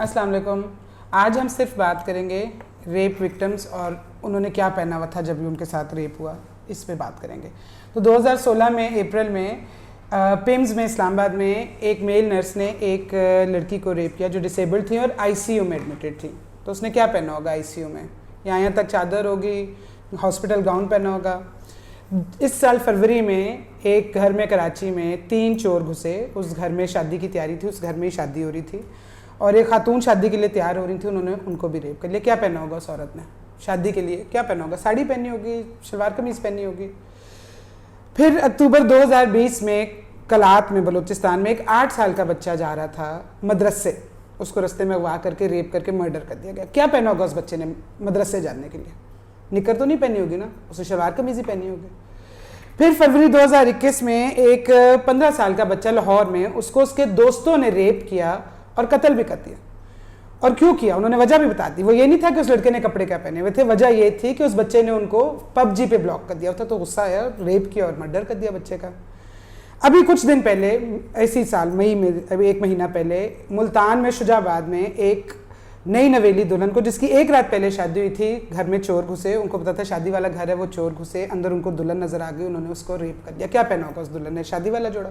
السلام علیکم. آج ہم صرف بات کریں گے ریپ وکٹمز اور انہوں نے کیا پہنا ہوا تھا جب بھی ان کے ساتھ ریپ ہوا, اس پہ بات کریں گے. تو 2016 میں اپریل میں پیمز میں اسلام آباد میں ایک میل نرس نے ایک لڑکی کو ریپ کیا جو ڈسیبلڈ تھی اور آئی سی یو میں ایڈمٹڈ تھی. تو اس نے کیا پہنا ہوگا آئی سی یو میں؟ یہاں تک چادر ہوگی, ہاسپٹل گاؤن پہنا ہوگا. اس سال فروری میں ایک گھر میں کراچی میں 3 چور گھسے. اس گھر میں شادی کی تیاری تھی, اس گھر میں ہی شادی ہو رہی تھی اور ایک خاتون شادی کے لیے تیار ہو رہی تھی, انہوں نے ان کو بھی ریپ کر لیا. کیا پہنا ہوگا اس عورت نے شادی کے لیے؟ کیا پہنا ہوگا؟ ساڑی پہنی ہوگی, شلوار قمیض پہنی ہوگی. پھر اکتوبر 2020 میں کلات میں بلوچستان میں ایک 8 سال کا بچہ جا رہا تھا مدرسے, اس کو رستے میں اغوا کر کے ریپ کر کے مرڈر کر دیا گیا. کیا پہنا ہوگا اس بچے نے مدرسے جانے کے لیے؟ نکر تو نہیں پہنی ہوگی نا, اسے شلوار قمیض ہی پہنی ہوگی. پھر فروری 2021 میں ایک 15 سال کا بچہ لاہور میں, اس کو اس کے دوستوں نے ریپ کیا اور قتل بھی کر دیا. اور کیوں کیا انہوں نے وجہ بھی بتا دی. وہ یہ نہیں تھا کہ اس لڑکے نے کپڑے کیا پہنے ہوئے تھے, وجہ یہ تھی کہ اس بچے نے ان کو پب جی پہ بلاک کر دیا تھا, تو غصہ آیا, ریپ کیا اور مرڈر کر دیا بچے کا. ابھی کچھ دن پہلے اسی سال مئی میں, ابھی 1 مہینہ پہلے ملتان میں شجاع آباد میں ایک نئی نویلی دلہن کو, جس کی 1 رات پہلے شادی ہوئی تھی, گھر میں چور گھسے. ان کو پتا تھا شادی والا گھر ہے, وہ چور گھسے اندر, ان کو دلہن نظر آ گئی, انہوں نے اس کو ریپ کر دیا. کیا پہنا ہوگا اس دلہن نے؟ شادی والا جوڑا.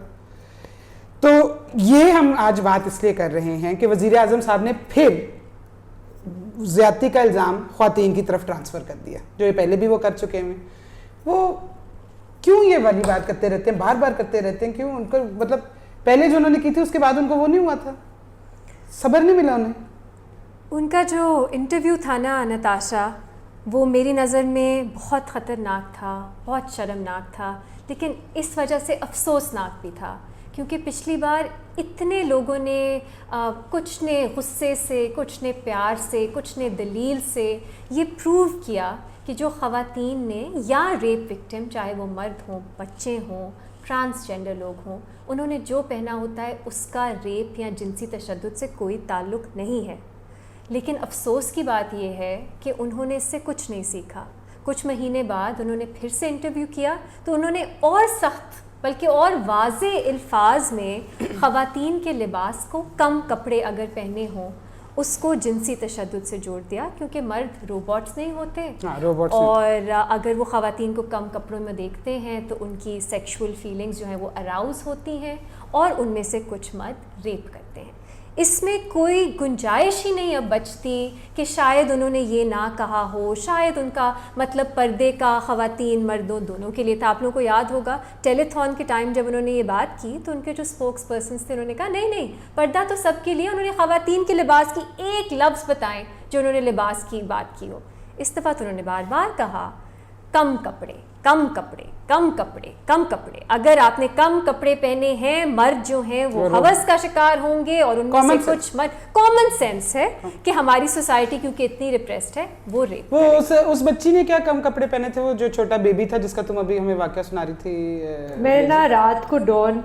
تو یہ ہم آج بات اس لیے کر رہے ہیں کہ وزیر اعظم صاحب نے پھر زیادتی کا الزام خواتین کی طرف ٹرانسفر کر دیا, جو یہ پہلے بھی وہ کر چکے ہیں. وہ کیوں یہ والی بات کرتے رہتے ہیں, بار بار کرتے رہتے ہیں؟ کیوں ان کو مطلب پہلے جو انہوں نے کی تھی اس کے بعد ان کو وہ نہیں ہوا تھا, صبر نہیں ملا انہیں؟ ان کا جو انٹرویو تھا نا نتاشا, وہ میری نظر میں بہت خطرناک تھا, بہت شرمناک تھا, لیکن اس وجہ سے افسوسناک بھی تھا کیونکہ پچھلی بار اتنے لوگوں نے کچھ نے غصے سے, کچھ نے پیار سے, کچھ نے دلیل سے یہ پروو کیا کہ جو خواتین نے یا ریپ وکٹم, چاہے وہ مرد ہوں, بچے ہوں, ٹرانسجینڈر لوگ ہوں, انہوں نے جو پہنا ہوتا ہے اس کا ریپ یا جنسی تشدد سے کوئی تعلق نہیں ہے. لیکن افسوس کی بات یہ ہے کہ انہوں نے اس سے کچھ نہیں سیکھا. کچھ مہینے بعد انہوں نے پھر سے انٹرویو کیا تو انہوں نے اور سخت بلکہ اور واضح الفاظ میں خواتین کے لباس کو, کم کپڑے اگر پہنے ہوں, اس کو جنسی تشدد سے جوڑ دیا, کیونکہ مرد روبوٹس نہیں ہوتے, اور اگر وہ خواتین کو کم کپڑوں میں دیکھتے ہیں تو ان کی سیکشول فیلنگز جو ہیں وہ اراؤز ہوتی ہیں اور ان میں سے کچھ مرد ریپ کرتے ہیں. اس میں کوئی گنجائش ہی نہیں اب بچتی کہ شاید انہوں نے یہ نہ کہا ہو, شاید ان کا مطلب پردے کا خواتین مردوں دونوں کے لیے تھا. آپ لوگوں کو یاد ہوگا ٹیلی تھون کے ٹائم جب انہوں نے یہ بات کی تو ان کے جو اسپوکس پرسنس تھے, انہوں نے کہا نہیں نہیں, پردہ تو سب کے لیے. انہوں نے خواتین کے لباس کی ایک لفظ بتائیں جو انہوں نے لباس کی بات کی ہو. اس دفعہ تو انہوں نے بار بار کہا کم کپڑے, کم کپڑے, کم کپڑے, کم کپڑے. اگر آپ نے کم کپڑے پہنے ہیں, مرد جو ہیں وہ ہوس کا شکار ہوں گے, اور ان میں سے کچھ مرد, کامن سینس ہے کہ ہماری سوسائٹی کیونکہ اتنی ریپریسڈ ہے, وہ ریپ. وہ اس بچی نے کیا کم کپڑے پہنے تھے, وہ جو چھوٹا بیبی تھا جس کا تم ابھی ہمیں واقعہ سنا رہی تھی؟ میں نا رات کو ڈان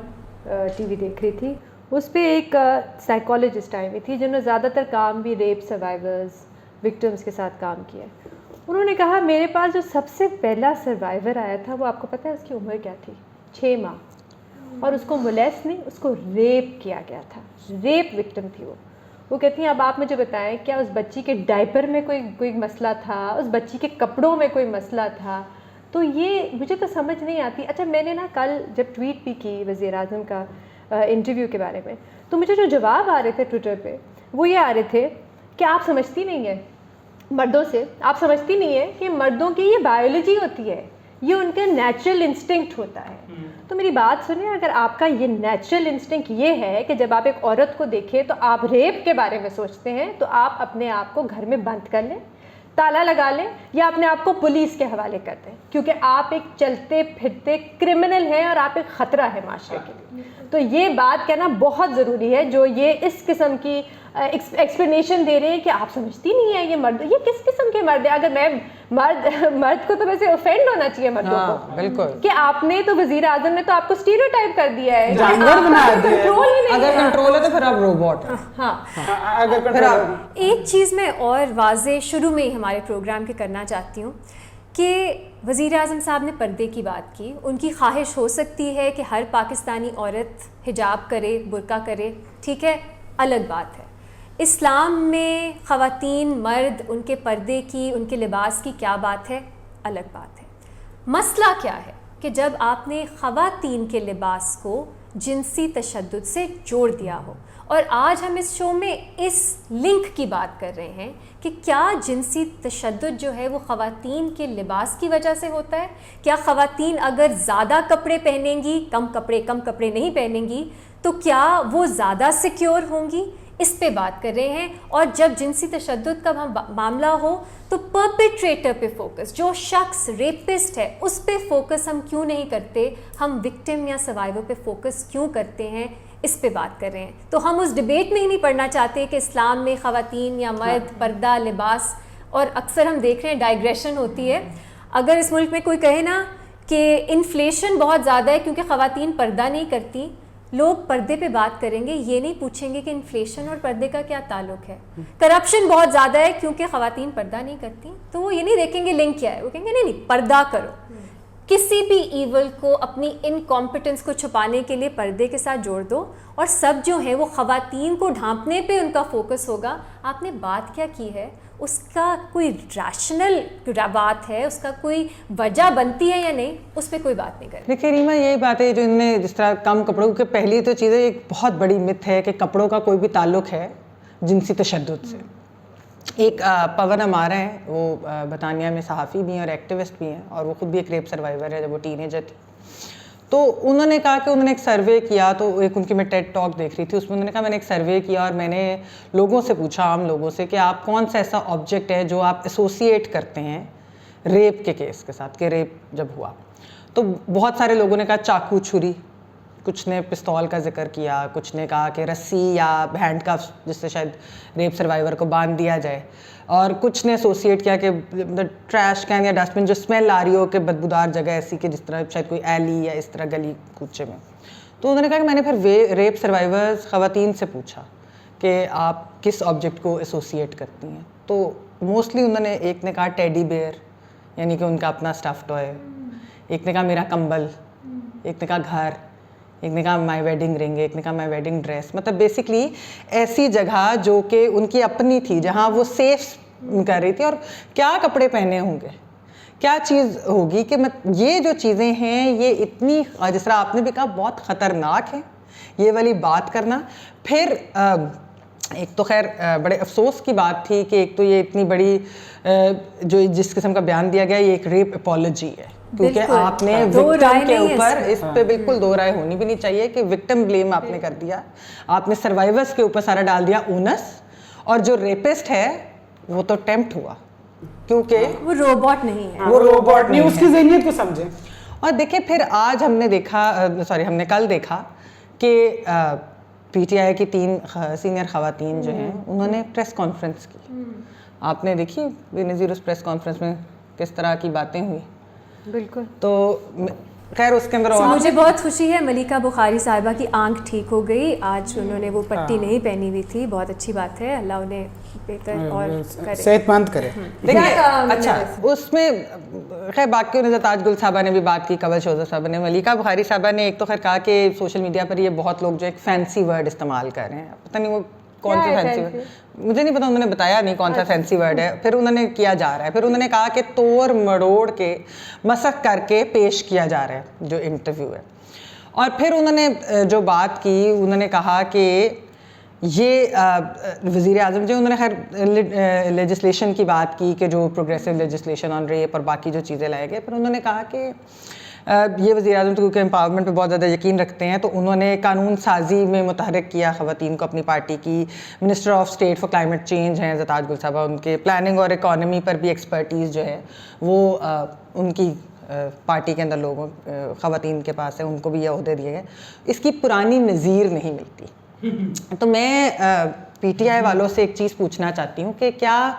ٹی وی دیکھ رہی تھی, اس پہ ایک سائیکالوجسٹ آئی ہوئی تھی جنہوں نے زیادہ تر کام بھی ریپ سروائیورز, وکٹمس کے ساتھ کام کیا. انہوں نے کہا میرے پاس جو سب سے پہلا سروائیور آیا تھا, وہ آپ کو پتہ ہے اس کی عمر کیا تھی؟ 6 ماہ, اور اس کو مولیسٹ نہیں, اس کو ریپ کیا گیا تھا, ریپ وکٹم تھی وہ. وہ کہتی ہیں اب آپ مجھے بتائیں کیا اس بچی کے ڈائپر میں کوئی مسئلہ تھا, اس بچی کے کپڑوں میں کوئی مسئلہ تھا؟ تو یہ مجھے تو سمجھ نہیں آتی. اچھا میں نے نا کل جب ٹویٹ بھی کی وزیر اعظم کا انٹرویو کے بارے میں, تو مجھے جو جواب آ رہے تھے ٹویٹر پہ وہ یہ آ رہے تھے کہ آپ سمجھتی نہیں ہیں مردوں سے, آپ سمجھتی نہیں ہے کہ مردوں کی یہ بایولوجی ہوتی ہے, یہ ان کا نیچرل انسٹنکٹ ہوتا ہے. تو میری بات سنیں, اگر آپ کا یہ نیچرل انسٹنکٹ یہ ہے کہ جب آپ ایک عورت کو دیکھیں تو آپ ریپ کے بارے میں سوچتے ہیں, تو آپ اپنے آپ کو گھر میں بند کر لیں, تالا لگا لیں, یا اپنے آپ کو پولیس کے حوالے کر دیں, کیونکہ آپ ایک چلتے پھرتے کرمنل ہیں اور آپ ایک خطرہ ہے معاشرے کے لیے. تو یہ بات کہنا بہت ضروری ہے جو یہ اس قسم کی ایکسپلینیشن دے رہے ہیں کہ آپ سمجھتی نہیں ہیں یہ مرد, یہ کس قسم کے مرد ہیں؟ اگر میں مرد کو تو ویسے اوفینڈ ہونا چاہیے مردوں کو, بالکل, کہ آپ نے تو وزیر اعظم نے تو آپ کو اسٹیریوٹائپ کر دیا ہے, جانور بنا دیا ہے. اگر کنٹرول ہے تو پھر آپ روبوٹ ہیں. ہاں, اگر کنٹرول. ایک چیز میں اور واضح شروع میں ہی ہمارے پروگرام کے کرنا چاہتی ہوں کہ وزیر اعظم صاحب نے پردے کی بات کی. ان کی خواہش ہو سکتی ہے کہ ہر پاکستانی عورت حجاب کرے, برقع کرے, ٹھیک ہے, الگ بات ہے. اسلام میں خواتین مرد ان کے پردے کی ان کے لباس کی کیا بات ہے؟ الگ بات ہے. مسئلہ کیا ہے کہ جب آپ نے خواتین کے لباس کو جنسی تشدد سے جوڑ دیا ہو. اور آج ہم اس شو میں اس لنک کی بات کر رہے ہیں کہ کیا جنسی تشدد جو ہے وہ خواتین کے لباس کی وجہ سے ہوتا ہے؟ کیا خواتین اگر زیادہ کپڑے پہنیں گی، کم کپڑے نہیں پہنیں گی، تو کیا وہ زیادہ سیکیور ہوں گی؟ اس پہ بات کر رہے ہیں. اور جب جنسی تشدد کا معاملہ ہو تو پرپیٹریٹر پہ فوکس، جو شخص ریپسٹ ہے اس پہ فوکس ہم کیوں نہیں کرتے، ہم وکٹم یا سروائیور پہ فوکس کیوں کرتے ہیں، اس پہ بات کر رہے ہیں. تو ہم اس ڈبیٹ میں ہی نہیں پڑھنا چاہتے کہ اسلام میں خواتین یا مرد، پردہ، لباس. اور اکثر ہم دیکھ رہے ہیں ڈائگریشن ہوتی ہے. اگر اس ملک میں کوئی کہے نا کہ انفلیشن بہت زیادہ ہے کیونکہ خواتین پردہ نہیں کرتی، لوگ پردے پہ بات کریں گے، یہ نہیں پوچھیں گے کہ انفلیشن اور پردے کا کیا تعلق ہے. کرپشن بہت زیادہ ہے کیونکہ خواتین پردہ نہیں کرتی، تو وہ یہ نہیں دیکھیں گے لنک کیا ہے، وہ کہیں گے نہیں پردہ کرو. کسی بھی ایول کو اپنی انکمپیٹنس کو چھپانے کے لیے پردے کے ساتھ جوڑ دو، اور سب جو ہیں وہ خواتین کو ڈھانپنے پہ ان کا فوکس ہوگا. آپ نے بات کیا کی ہے، اس کا کوئی ریشنل بات ہے، اس کا کوئی وجہ بنتی ہے یا نہیں، اس پہ کوئی بات نہیں کرے. دیکھیے ریما، یہی بات ہے جو ان نے جس طرح کم کپڑوں کے، پہلی تو چیز ہے ایک بہت بڑی مت ہے کہ کپڑوں کا کوئی بھی تعلق ہے جنسی تشدد سے. ایک پون امارہ ہیں، وہ برطانیہ میں صحافی بھی ہیں اور ایکٹیوسٹ بھی ہیں، اور وہ خود بھی ایک ریپ سروائیور ہے جب وہ ٹین ایجر تھی. تو انہوں نے کہا کہ انہوں نے ایک سروے کیا، تو ایک ان کی میں ٹیڈ ٹاک دیکھ رہی تھی، اس میں انہوں نے کہا میں نے ایک سروے کیا اور میں نے لوگوں سے پوچھا، عام لوگوں سے، کہ آپ کون سا ایسا آبجیکٹ ہے جو آپ ایسوسیٹ کرتے ہیں ریپ کے کیس کے ساتھ، کہ ریپ جب ہوا. تو بہت سارے لوگوں نے کہا چاقو، چھری، کچھ نے پستول کا ذکر کیا، کچھ نے کہا کہ رسی یا ہینڈ کفس جس سے شاید ریپ سروائیور کو باندھ دیا جائے، اور کچھ نے ایسوسیٹ کیا کہ ٹریش کین یا ڈسٹ بن جو اسمیل آ رہی ہو کہ بدبودار جگہ ایسی کہ جس طرح شاید کوئی ایلی یا اس طرح گلی کوچے میں. تو انہوں نے کہا کہ میں نے پھر ریپ سروائیورز خواتین سے پوچھا کہ آپ کس آبجیکٹ کو ایسوسیٹ کرتی ہیں. تو موسٹلی انہوں نے، ایک نے کہا ٹیڈی بیئر، یعنی کہ ان کا اپنا اسٹف ٹوائے، ایک نے کہا میرا کمبل، ایک نے کہا گھر، ایک نے کہا مائی ویڈنگ رنگ، ایک نے کہا مائی ویڈنگ ڈریس. مطلب بیسکلی ایسی جگہ جو کہ ان کی اپنی تھی، جہاں وہ سیف کر رہی تھی. اور کیا کپڑے پہنے ہوں گے، کیا چیز ہوگی کہ یہ جو چیزیں ہیں یہ اتنی، جس طرح آپ نے بھی کہا، بہت خطرناک ہے یہ والی بات کرنا. پھر ایک تو خیر بڑے افسوس کی بات تھی کہ ایک تو یہ اتنی بڑی جو جس قسم کا بیان دیا گیا یہ ایک ریپ اپالوجی ہے، کیونکہ آپ نے وکٹم کے اوپر، اس پہ بالکل دو رائے ہونی بھی نہیں چاہیے کہ وکٹم بلیم آپ نے کر دیا، آپ نے سروائیورس کے اوپر سارا ڈال دیا اونس، اور جو ریپسٹ ہے وہ تو ٹیمپٹ ہوا کیونکہ وہ روبوٹ نہیں ہے، وہ روبوٹ نہیں، اس کی ذہنیت کو سمجھیں. اور دیکھیں پھر آج ہم نے دیکھا، ہم نے کل دیکھا کہ پی ٹی آئی کی 3 سینئر خواتین جو ہیں انہوں نے پریس کانفرنس کی. آپ نے دیکھی بے نظیر اس پریس کانفرنس میں کس طرح کی باتیں ہوئی. بالکل. تو خیر اس کے اندر مجھے بہت خوشی ہے ملیکہ بخاری صاحبہ کی آنکھ ٹھیک ہو گئی آج. انہوں نے وہ پٹی نہیں پہنی ہوئی تھی، بہت اچھی بات ہے، اللہ انہیں بہتر اور صحت مند کرے. اچھا اس میں خیر باقی تاج گل صاحبہ نے بھی بات کی، کنول شوذر صاحبہ نے، ملیکہ بخاری صاحبہ نے ایک تو خیر کہا کہ سوشل میڈیا پر یہ بہت لوگ جو ایک فینسی ورڈ استعمال کر رہے ہیں، پتہ نہیں وہ کون سا فینسی ورڈ، مجھے نہیں پتا، انہوں نے بتایا نہیں کون سا فینسی ورڈ ہے. پھر انہوں نے کیا جا رہا ہے، پھر انہوں نے کہا کہ توڑ مڑوڑ کے مسخ کر کے پیش کیا جا رہا ہے جو انٹرویو ہے. اور پھر انہوں نے جو بات کی، انہوں نے کہا کہ یہ وزیر اعظم جو انہوں نے خیر لیجسلیشن کی بات کی کہ جو پروگریسو لیجسلیشن آن ریپ اور باقی جو چیزیں لائے گئے. پھر انہوں نے کہا کہ یہ وزیر اعظم تو کیونکہ امپاورمنٹ پہ بہت زیادہ یقین رکھتے ہیں، تو انہوں نے قانون سازی میں متحرک کیا خواتین کو اپنی پارٹی کی. Minister of state for climate change ہیں تاج گل صاحبہ، ان کے پلاننگ اور اکانومی پر بھی ایکسپرٹیز جو ہے وہ ان کی پارٹی کے اندر لوگوں خواتین کے پاس ہے، ان کو بھی یہ عہدے دیے گئے. اس کی پرانی نظیر نہیں ملتی. تو میں پی ٹی آئی والوں سے ایک چیز پوچھنا چاہتی ہوں کہ کیا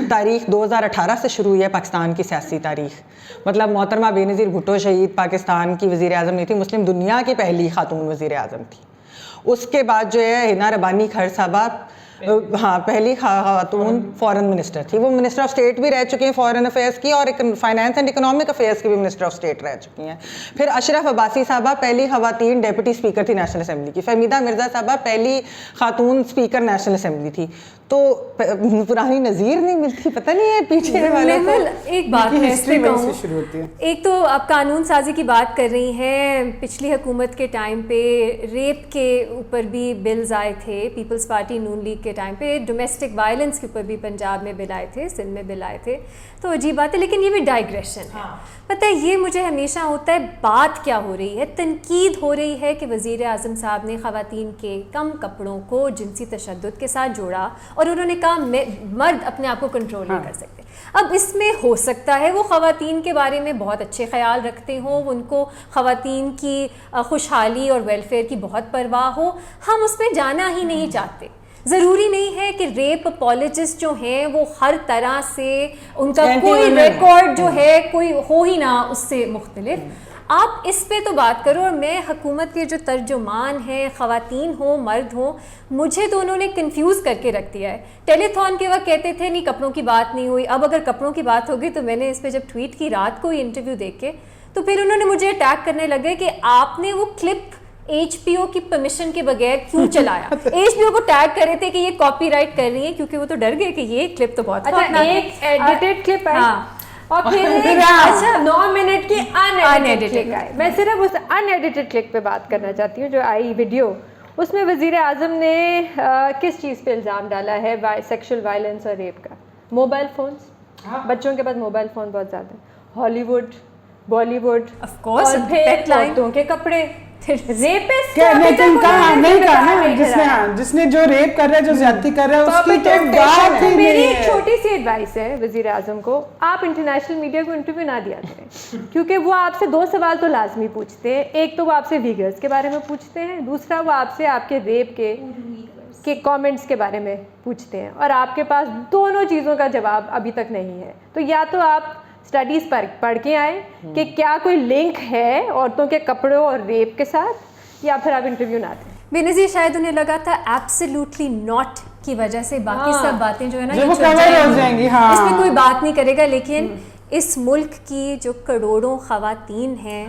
تاریخ 2018 سے شروع ہوئی ہے پاکستان کی سیاسی تاریخ؟ مطلب محترمہ بے نظیر بھٹو شہید پاکستان کی وزیر اعظم نہیں تھی، مسلم دنیا کی پہلی خاتون وزیر اعظم تھی. اس کے بعد جو ہے ہنا ربانی کھر صاحبہ ہاں پہلی خاتون فارن منسٹر تھی. وہ منسٹر آف اسٹیٹ بھی رہ چکی ہیں فارن افیئرس کی, اور فائنانس اینڈ اکنامک افیئرس کی بھی منسٹر آف اسٹیٹ رہ چکی ہیں. پھر اشرف عباسی صاحبہ پہلی خواتین ڈیپٹی اسپیکر تھی نیشنل اسمبلی کی. فہمیدہ مرزا صاحبہ پہلی خاتون اسپیکر نیشنل اسمبلی تھی. تو پرانی نظیر نہیں ملتی, پتہ نہیں ہے پیچھے والے. ایک بات میں اس پہ کہوں, ایک تو آپ قانون سازی کی بات کر رہی ہیں, پچھلی حکومت کے ٹائم پہ ریپ کے اوپر بھی بلز آئے تھے, پیپلز پارٹی نون لیگ کے ٹائم پہ ڈومیسٹک وائلنس کے اوپر بھی پنجاب میں بل آئے تھے, سندھ میں بل آئے تھے. تو عجیب بات ہے, لیکن یہ بھی ڈائگریشن ہے. پتہ ہے یہ مجھے ہمیشہ ہوتا ہے, بات کیا ہو رہی ہے, تنقید ہو رہی ہے کہ وزیر اعظم صاحب نے خواتین کے کم کپڑوں کو جنسی تشدد کے ساتھ جوڑا, اور انہوں نے کہا مرد اپنے آپ کو کنٹرول نہیں کر سکتے. اب اس میں ہو سکتا ہے وہ خواتین کے بارے میں بہت اچھے خیال رکھتے ہوں, ان کو خواتین کی خوشحالی اور ویلفیئر کی بہت پرواہ ہو, ہم اس میں جانا ہی نہیں چاہتے. ضروری نہیں ہے کہ ریپ اپولوجسٹ جو ہیں وہ ہر طرح سے ان کا کوئی ریکارڈ جو ہے کوئی ہو ہی نہ اس سے مختلف. آپ اس پہ تو بات کرو, اور میں حکومت کے جو ترجمان ہیں, خواتین ہوں مرد ہوں, مجھے تو انہوں نے کنفیوز کر کے رکھ دیا ہے. ٹیلی تھون کے وقت کہتے تھے نہیں کپڑوں کی بات نہیں ہوئی, اب اگر کپڑوں کی بات ہوگی تو میں نے اس پہ جب ٹویٹ کی رات کو یہ انٹرویو دیکھ کے, تو پھر انہوں نے مجھے اٹیک کرنے لگے کہ آپ نے وہ کلپ ایچ پی او کی پرمیشن کے بغیر کیوں چلایا. ایچ پی او کو ٹیگ کر رہے تھے کہ یہ کاپی رائٹ کر رہی ہیں, کیونکہ وہ تو ڈر گئے کہ یہ کلپ تو بہت ایک ایڈیٹڈ کلپ ہے اور پھر 9 منٹ کی ان ایڈیٹڈ کلپ آئی. میں صرف اس ان ایڈیٹڈ کلپ پہ بات کرنا چاہتی ہوں جو آئی ویڈیو. اس میں وزیر اعظم نے کس چیز پہ الزام ڈالا ہے, سیکشل وائلنس اور ریپ کا. موبائل فونس, بچوں کے پاس موبائل فون بہت زیادہ ہے, ہالی ووڈ, بالی ووڈ, اور پھر عورتوں کے کپڑے. جس نے جو ریپ کر رہا ہے, جو زیادتی کر رہا ہے, اس کی تو بات ہی نہیں ہے. میری ایک چھوٹی سی ایڈوائس ہے وزیر اعظم کو, آپ انٹرنیشنل میڈیا کو انٹرویو نہ دیا کریں, کیونکہ وہ آپ سے 2 سوال تو لازمی پوچھتے ہیں. ایک تو وہ آپ سے ویگرز کے بارے میں پوچھتے ہیں, دوسرا وہ آپ سے آپ کے ریپ کے کامنٹس کے بارے میں پوچھتے ہیں, اور آپ کے پاس دونوں چیزوں کا جواب ابھی تک نہیں ہے. تو یا تو آپ اسٹڈیز پر پڑھ کے آئیں کہ کیا کوئی لنک ہے عورتوں کے کپڑوں اور ریپ کے ساتھ, یا پھر آپ انٹرویو نہ دیں. بے نظیر شاید انہیں لگا تھا ایبسلیوٹلی ناٹ کی وجہ سے باقی سب باتیں جو ہے نا یہ ہو جائیں گی, اس میں کوئی بات نہیں کرے گا. لیکن اس ملک کی جو کروڑوں خواتین ہیں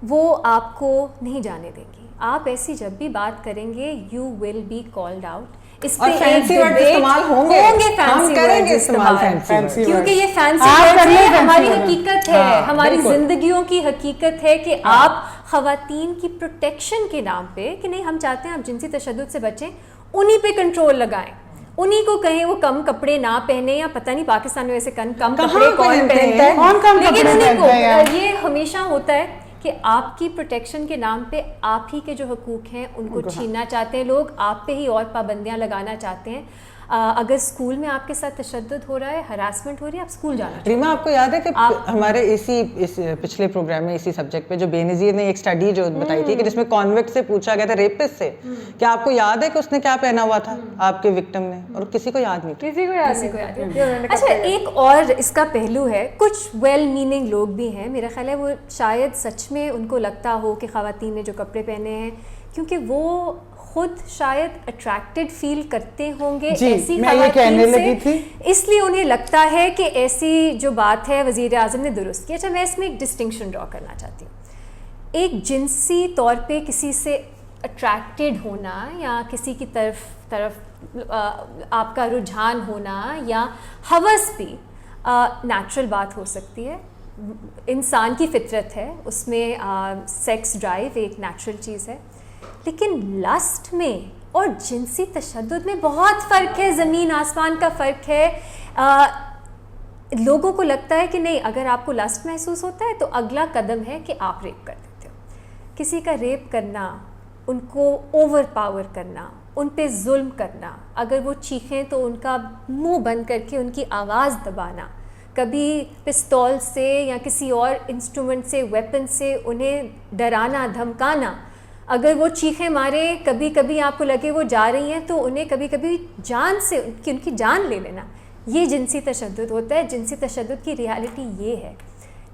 وہ آپ کو نہیں جانے دیں گی. آپ ایسی جب بھی بات کریں گے you will be called out. اس پہ فینسی ورڈ استعمال ہوں گے, ہم کریں گے استعمال فینسی, کیونکہ یہ فینسی ورڈ ہماری حقیقت ہے, ہماری زندگیوں کی حقیقت ہے کہ آپ خواتین کی پروٹیکشن کے نام پہ کہ نہیں ہم چاہتے ہیں آپ جنسی تشدد سے بچیں, انہی پہ کنٹرول لگائیں, انہی کو کہیں وہ کم کپڑے نہ پہنے, یا پتہ نہیں پاکستان میں ویسے کم کپڑے کون پہنتا ہے, لیکن انہیں کو یہ ہمیشہ ہوتا ہے کہ آپ کی پروٹیکشن کے نام پہ آپ ہی کے جو حقوق ہیں ان کو چھیننا چاہتے ہیں لوگ, آپ پہ ہی اور پابندیاں لگانا چاہتے ہیں. اگر اسکول میں آپ کے ساتھ تشدد ہو رہا ہے, ہراسمنٹ ہو رہی ہے, آپ اسکول جانا. ریما آپ کو یاد ہے کہ ہمارے اس پچھلے پروگرام میں اسی سبجیکٹ پہ جو بے نظیر نے ایک اسٹڈی جو بتائی تھی کہ جس میں کانوکٹ سے پوچھا گیا تھا, ریپسٹ سے, کیا آپ کو یاد ہے کہ اس نے کیا پہنا ہوا تھا آپ کے وکٹم نے, اور کسی کو یاد نہیں, کسی کو یاد نہیں. اچھا ایک اور اس کا پہلو ہے, کچھ ویل میننگ لوگ بھی ہیں, میرا خیال ہے وہ شاید سچ میں ان کو لگتا ہو کہ خواتین نے جو کپڑے پہنے ہیں کیونکہ وہ خود شاید اٹریکٹڈ فیل کرتے ہوں گے ایسی خواتین سے, اس لیے انہیں لگتا ہے کہ ایسی جو بات ہے وزیر اعظم نے درست کی. اچھا میں اس میں ایک ڈسٹنکشن ڈرا کرنا چاہتی ہوں. ایک جنسی طور پہ کسی سے اٹریکٹڈ ہونا یا کسی کی طرف آپ کا رجحان ہونا یا ہوس بھی نیچرل بات ہو سکتی ہے, انسان کی فطرت ہے, اس میں سیکس ڈرائیو ایک نیچرل چیز ہے. لیکن لسٹ میں اور جنسی تشدد میں بہت فرق ہے, زمین آسمان کا فرق ہے. لوگوں کو لگتا ہے کہ نہیں اگر آپ کو لسٹ محسوس ہوتا ہے تو اگلا قدم ہے کہ آپ ریپ کر دیتے ہو. کسی کا ریپ کرنا, ان کو اوور پاور کرنا, ان پہ ظلم کرنا, اگر وہ چیخیں تو ان کا منہ بند کر کے ان کی آواز دبانا, کبھی پستول سے یا کسی اور انسٹرومنٹ سے, ویپن سے انہیں ڈرانا دھمکانا, اگر وہ چیخیں مارے کبھی کبھی آپ کو لگے وہ جا رہی ہیں تو انہیں کبھی کبھی جان سے ان کی جان لے لینا, یہ جنسی تشدد ہوتا ہے. جنسی تشدد کی ریالٹی یہ ہے.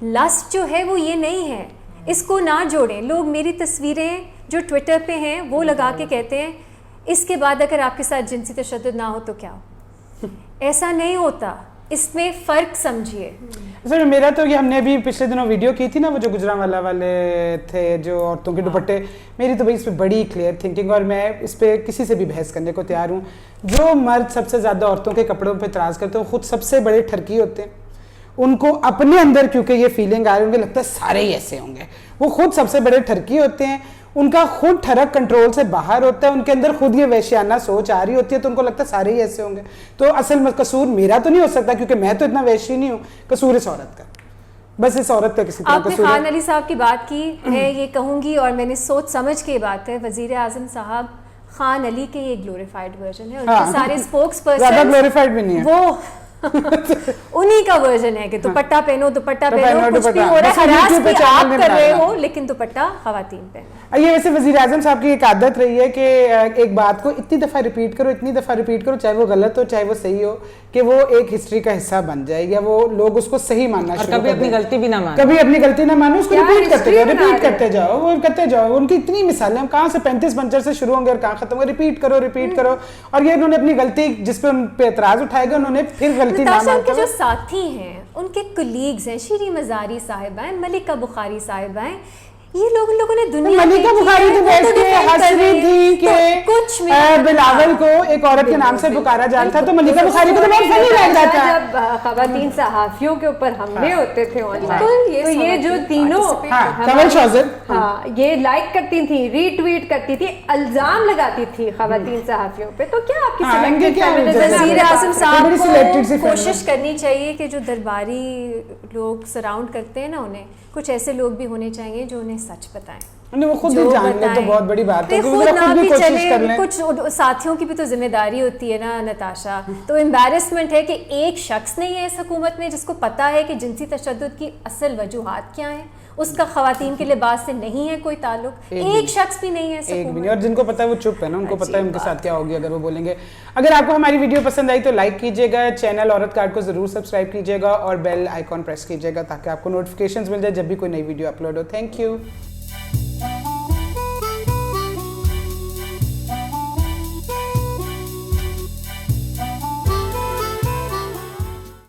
لسٹ جو ہے وہ یہ نہیں ہے, اس کو نہ جوڑیں. لوگ میری تصویریں جو ٹویٹر پہ ہیں وہ لگا کے کہتے ہیں اس کے بعد اگر آپ کے ساتھ جنسی تشدد نہ ہو تو کیا ہو؟ ایسا نہیں ہوتا، اس میں فرق سمجھیے. سر میرا تو یہ ہم نے ابھی پچھلے دنوں ویڈیو کی تھی نا، وہ جو گجرانوالہ والے تھے جو عورتوں کے دوپٹے، میری تو بھائی اس پہ بڑی کلیئر تھنکنگ، اور میں اس پہ کسی سے بھی بحث کرنے کو تیار ہوں. جو مرد سب سے زیادہ عورتوں کے کپڑوں پہ اعتراض کرتے ہیں وہ خود سب سے بڑے ٹھرکی ہوتے ہیں. ان کو اپنے اندر کیونکہ یہ فیلنگ آ رہی ہے، ان کو لگتا ہے سارے ہی ایسے ہوں گے. وہ خود سب سے بڑے ٹھرکی ہوتے ہیں. ان کا خود ٹھرک کنٹرول سے باہر ہوتا ہے، ان کے اندر خود یہ وحشیانہ سوچ آ رہی ہوتی ہے، تو ان کو لگتا ہے سارے ہی ایسے ہوں گے. تو اصل قصور میرا تو نہیں ہو سکتا کیونکہ میں تو اتنا وحشی نہیں ہوں، قصور اس عورت کا، بس اس عورت کا کسی طرح آپ نے قصور ہے. خان علی صاحب کی بات کی، میں یہ کہوں گی اور میں نے سوچ سمجھ کے یہ بات ہے، وزیر اعظم صاحب خان علی کے یہ گلوریفائڈ ورژن ہے، ان کے سارے اسپوکس زیادہ پرسن گلوریفائڈ بھی نہیں ہے، وہ انہی کا ورژن ہے کہ دوپٹہ پہنو، دوپٹہ پہنو، کچھ بھی ہو رہا ہے، ہراس بھی آپ کر رہے ہو لیکن دوپٹہ خواتین پہنو. یہ ویسے وزیر اعظم صاحب کی ایک عادت رہی ہے کہ ایک بات کو اتنی دفعہ ریپیٹ کرو، اتنی دفعہ ریپیٹ کرو، چاہے وہ غلط ہو چاہے وہ صحیح ہو، کہ وہ ایک ہسٹری کا حصہ بن جائے یا وہ لوگ اس کو صحیح ماننا شروع کر دیں. کبھی اپنی غلطی بھی نہ مانو، کبھی اپنی غلطی نہ مانو، اس کو ریپیٹ کرتے جاؤ، ریپیٹ کرتے جاؤ، وہ کرتے جاؤ. ان کی اتنی مثالیں ہیں، کہاں سے 35 پنچر سے شروع ہوں گے اور کہاں ختم ہوں گے. ریپیٹ کرو ریپیٹ کرو. اور یہ انہوں نے اپنی غلطی جس پہ ان پہ اعتراض اٹھائے گا، انہوں نے پھر غلطی نہ مان کے جو ساتھی ہیں، ان کے کلیگز ہیں، شیری مزاری صاحبہ ہیں، ملکہ بخاری صاحبہ ہیں، یہ لوگوں نے دنیا ملکہ بخاری تو بیٹھ کے ہنس رہی تھی کہ بلاول کو ایک عورت کے نام سے پکارا جاتا تھا، تو ملکہ بخاری کو تو بہت فنی لگ رہا تھا جب خواتین صحافیوں کے اوپر حملے ہوتے تھے آن لائن، تو یہ جو تینوں کمل شوزر، ہاں یہ لائک کرتی تھی، ری ٹویٹ کرتی تھی، الزام لگاتی تھی خواتین صحافیوں پہ. تو کیا آپ کی وزیر اعظم صاحب کو کوشش کرنی چاہیے کہ جو درباری لوگ سراؤنڈ کرتے ہیں نا، انہیں کچھ ایسے لوگ بھی ہونے چاہیے جو انہیں سچ بتائیں. وہ خود بھی جان لیں تو بہت بڑی بات ہے. خود نہ بھی چلے، کچھ ساتھیوں کی بھی تو ذمہ داری ہوتی ہے نا نتاشا. تو امبیرسمنٹ ہے کہ ایک شخص نہیں ہے اس حکومت میں جس کو پتا ہے کہ جنسی تشدد کی اصل وجوہات کیا ہیں. اس کا خواتین کے لباس سے نہیں ہے کوئی تعلق، ایک شخص بھی نہیں ہے ایک بھی نہیں. اور جن کو پتا ہے وہ چپ ہے نا، ان کو پتا ہے ان کے ساتھ کیا ہوگی اگر وہ بولیں گے. اگر آپ کو ہماری ویڈیو پسند آئی تو لائک کیجیے گا، چینل عورت کارڈ کو ضرور سبسکرائب کیجیے گا اور بیل آئیکن پریس کیجیے گا تاکہ آپ کو نوٹیفکیشنز مل جائے جب بھی کوئی نئی video upload who. Thank you.